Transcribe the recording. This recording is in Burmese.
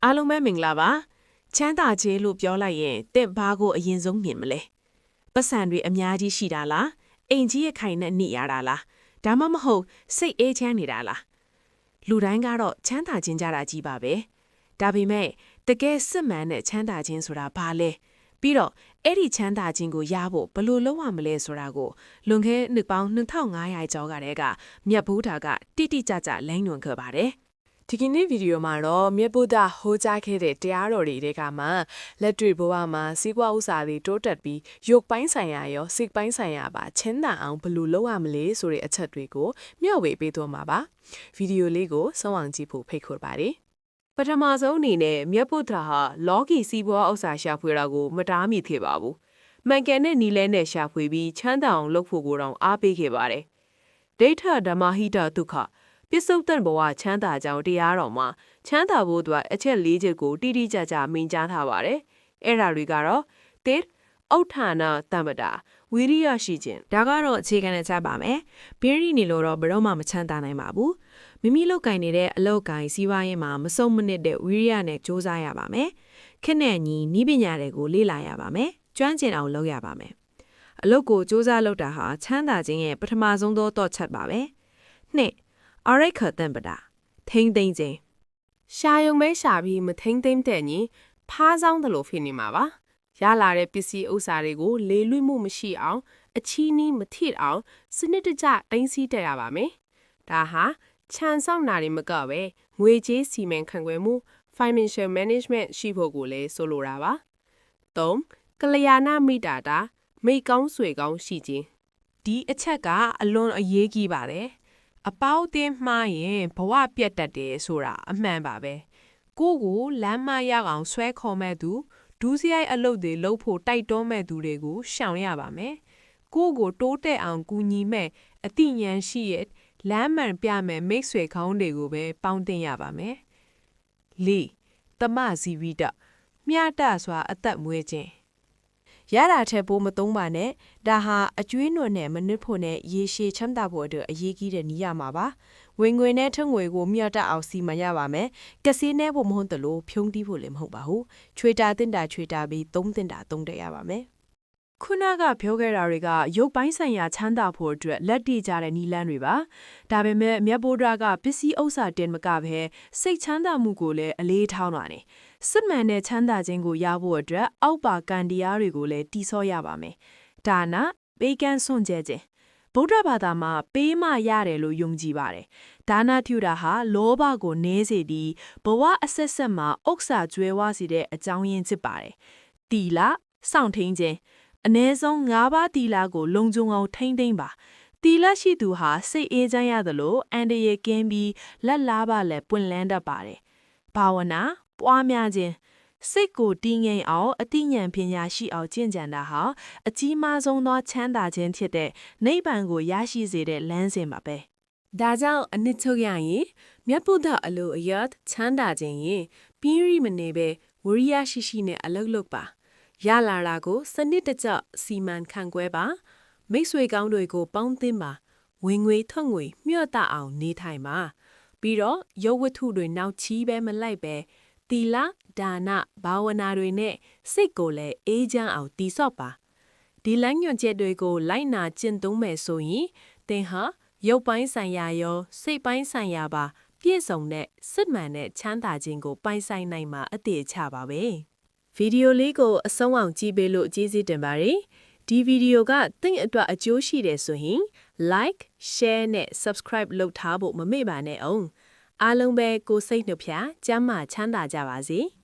အားလုံးပဲမင်္ဂလာပါချမ်းသာခြင်းလို့ပြောလိုက်ရင်တင့်ဘာကိုအရင်ဆုံးမြင်မလဲပတ်စံတွေအများကြီးရှိတာလားအိမ်ကြီးရဲ့ခိုင်နဲ့နှိရတာလားဒါမှမဟုတ်စိတ်အေးချမ်းနေတာလားလူတိုင်းကတော့ချမ်းသာခြင်းကြတာကြီးပါပဲဒါပေမဲ့တကယ်စစ်မှန်တဲ့ချမ်းသာခြင်းဆိုတာဘာလဲပြီးတော့အဲ့ဒီချမ်းသာခြင်းကိုရဖို့ဘယ်လိုလုပ်ရမလဲဆိုတာကိုလွန်ခဲ့နှစ်ပေါင်း2500ကျော်ကတည်းကမြတ်ဗုဒ္ဓကတိတိကျကျလမ်းညွှန်ခဲ့ပါတယ်ဒီကနေ့ဗီဒီယိုမှာတော့မြတ်ဗုဒ္ဓဟောကြားခဲ့တဲ့တရားတော်တွေကမှလက်တွေ့ဘဝမှာစီးပွားဥစ္စာတွေတိုးတက်ပြီးရုပ်ပိုင်းဆိုင်ရာရောစိတ်ပိုင်းဆိုင်ရာပါချမ်းသာအောင်ဘယ်လိုလုပ်ရမလဲဆိုတဲ့အချက်တွေကိုမျှဝေပေးသွားမှာပါဗီဒီယိုလေးကိုစောင့်အောင်ကြည့်ဖို့ဖိတ်ခေါ်ပါတယ်ပထမဆုံးအနေနဲ့မြတ်ဗုဒ္ဓဟာလောကီစီးပွားဥစ္စာရှာဖွေတာကိုမတားမြစ်ခဲ့ပါဘူးမှန်ကန်တဲ့နီလဲနဲ့ရှာဖွေပြီးချမ်းသာအောင်လုပ်ဖို့ကိုတော့အားပေးခဲ့ပါတယ်ဒိဋ္ဌဓမ္မဟိတဒုက္ခပစ္စုပ္ပန်ဘဝချမ်းသာကြောင်းတရားတော်မှာချမ်းသာဖို့အတွက်အချက်၄ချက်ကိုတိတိကျကျမိန့်ကြားထားပါတယ်။အဲ့ဒါတွေကတော့တေဩဋ္ဌာဏတမ္ပတာဝိရိယရှိခြင်းဒါကတော့အခြေခံတဲ့ချက်ပါမယ်။ပြီးရင်နေလို့တော့ဘယ်တော့မှမချမ်းသာနိုင်ပါဘူး။မိမိလုပ်ကင်နေတဲ့အလုပ်ကင်စီးပွားရေးမှာမစုံမနစ်တဲ့ဝိရိယနဲ့ကြိုးစားရပါမယ်။ခက်နဲ့ညီနီးပညာတွေကိုလေ့လာရပါမယ်။ကျွမ်းကျင်အောင်လုပ်ရပါမယ်။အလုပ်ကိုကြိုးစားလုပ်တာဟာချမ်းသာခြင်းရဲ့ပထမဆုံးသောတော့ချက်ပါပဲ။နှစ်အရိခတံပတာထိမ့်သိမ့်ခြင်းရှာယုံမဲရှာပြီးမထိမ့်သိမ့်တဲ့ညီဖားဆောင်တယ်လို့ဖြစ်နေမှာပါရလာတဲ့ပစ္စည်းဥစ္စာတွေကိုလေလွင့်မှုမရှိအောင်အချီးနီးမထိအောင်စနစ်တကျတိုင်းစီးတက်ရပါမယ်ဒါဟာခြံဆောင်နာတွေမကပဲငွေကြေးစီမံခန့်ခွဲမှု financial management ရှိဖို့ကိုလည်းဆိုလိုတာပါ၃ကလျာဏမိတာတာမိကောင်းဆွေကောင်းရှိခြင်းဒီအချက်ကအလွန်အရေးကြီးပါတယ်အပေါင်းအသင်းမှားရင်ဘဝပြတ်တတ်တယ်ဆိုတာအမှန်ပါပဲကိုကိုလမ်းမရောက်အောင်ဆွဲခေါ်မဲ့သူဒူးစရိုက်အလုပ်တွေလုပ်ဖို့တိုက်တွန်းမဲ့သူတွေကိုရှောင်ရပါမယ်ကိုကိုတိုးတက်အောင်ကူညီမဲ့အသိဉာဏ်ရှိရဲ့လမ်းမှန်ပြမဲ့မိတ်ဆွေခေါင်းတွေကိုပဲပေါင်းတင်ရပါမယ်၄တမဇီဝိတမျှတစွာအသက်မွေးခြင်းရတာထက်ပိုမသုံးပါနဲ့ဒါဟာအကျွေးနွယ်နဲ့မနစ်ဖို့နဲ့ရေရှည်ချမ်းသာဖို့အတွက်အရေးကြီးတဲ့နည်းရမှာပါဝင်ငွေနဲ့ထုံငွေကိုမျှတအောင်စီမံရပါမယ်ကစီးနဲ့ဖို့မဟုတ်တလို့ဖြုံးတီးဖို့လည်းမဟုတ်ပါဘူးချွေတာတင်တာချွေတာပြီးသုံးတင်တာသုံးတရပါမယ်ခုနကပြောခဲ့တာတွေကရုပ်ပိုင်းဆိုင်ရာချမ်းသာဖို့အတွက်လက်တည်ကြတဲ့နည်းလမ်းတွေပါဒါပေမဲ့မြတ်ဗုဒ္ဓကပစ္စည်းဥစ္စာတင်မကဘဲစိတ်ချမ်းသာမှုကိုလည်းအလေးထားတာနေစစ်မှန်တဲ့ချမ်းသာခြင်းကိုရဖို့အတွက်အောက်ပါကံတရားတွေကိုလည်းတည်ဆော့ရပါမယ်ဒါနပေးကမ်းစွန့်ကြဲခြင်းဗုဒ္ဓဘာသာမှာပေးမှရတယ်လို့ယုံကြည်ပါတယ်ဒါနထူတာဟာလောဘကိုနည်းစေပြီးဘဝအဆက်ဆက်မှာဥစ္စာကျွဲဝစေတဲ့အကြောင်းရင်းဖြစ်ပါတယ်တီလာစောင့်ထိန်ခြင်းအ ਨੇ ဆုံး၅ပါးတီလာကိုလုံခြုံအောင်ထိမ့်သိမ့်ပါတီလာရှိသူဟာစိတ်အေးချမ်းရသလိုအန္တရာယ်ကင်းပြီးလက်လားပါလည်းပွင့်လန်းတတ်ပါတယ်ဘာဝနာပွားများခြင်းစိတ်ကိုတည်ငြိမ်အောင်အသိဉာဏ်ပညာရှိအောင်ကျင့်ကြံတာဟာအကြီးမားဆုံးသောချမ်းသာခြင်းဖြစ်တဲ့နိဗ္ဗာန်ကိုရရှိစေတဲ့လမ်းစဉ်ပါပဲဒါကြောင့်အနှစ်ချုပ်ရရင်မြတ်ဗုဒ္ဓအလိုအယတ်ချမ်းသာခြင်းရင်ပြီးရိမနေပဲဝရိယရှိရှိနဲ့အလုပ်လုပ်ပါရလာတာကိုစနစ်တကျစီမံခန့်ခွဲပါမိတ်ဆွေကောင်းတွေကိုပေါင်းသင်းပါဝင်ငွေထွက်ငွေမျှတအောင်နေထိုင်ပါပြီးတော့ရုပ်ဝတ္ထုတွေနောက်ချီးပဲမလိုက်ပဲတီလာဒါနဘာဝနာတွေနဲ့စိတ်ကိုလည်းအေးချမ်းအောင်တည်ဆော့ပါဒီလမ်းညွှန်ချက်တွေကိုလိုက်နာကျင့်သုံးမယ်ဆိုရင်သင်ဟာရုပ်ပိုင်းဆိုင်ရာရောစိတ်ပိုင်းဆိုင်ရာပါပြည့်စုံတဲ့စစ်မှန်တဲ့ချမ်းသာခြင်းကိုပိုင်ဆိုင်နိုင်မှာအသေးချပါပဲဗီဒီယိုလေးကိုအဆုံးအောင်ကြည့်ပေးလို့ကျေးဇူးတင်ပါတယ်ဒီဗီဒီယိုကသင်အတွက်အကျိုးရှိတယ်ဆိုရင် like share နဲ့ subscribe လုပ်ထားဖို့မမေ့ပါနဲ့အောင်အားလုံးပဲကိုယ်စိတ်နှပြကျမ်းမာချမ်းသာကြပါစေ။